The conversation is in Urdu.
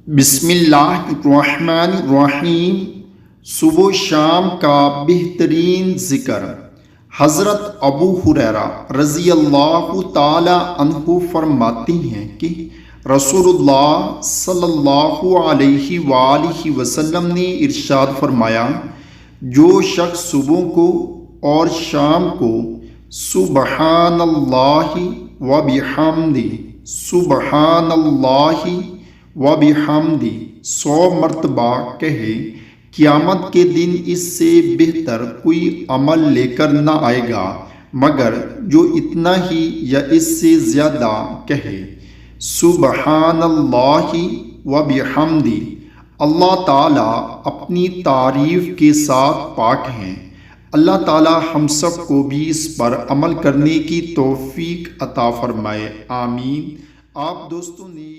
بسم اللہ الرحمن الرحیم۔ صبح و شام کا بہترین ذکر۔ حضرت ابو ہریرہ رضی اللہ تعالی عنہ فرماتے ہیں کہ رسول اللہ صلی اللہ علیہ وآلہ وسلم نے ارشاد فرمایا، جو شخص صبح کو اور شام کو سبحان اللہ و بحمدہ سبحان اللہ وبحمدہ 100 مرتبہ کہے، قیامت کے دن اس سے بہتر کوئی عمل لے کر نہ آئے گا مگر جو اتنا ہی یا اس سے زیادہ کہے۔ سبحان اللہ وبحمدہ، اللہ تعالیٰ اپنی تعریف کے ساتھ پاک ہیں۔ اللہ تعالیٰ ہم سب کو بھی اس پر عمل کرنے کی توفیق عطا فرمائے، آمین۔ آپ دوستوں نے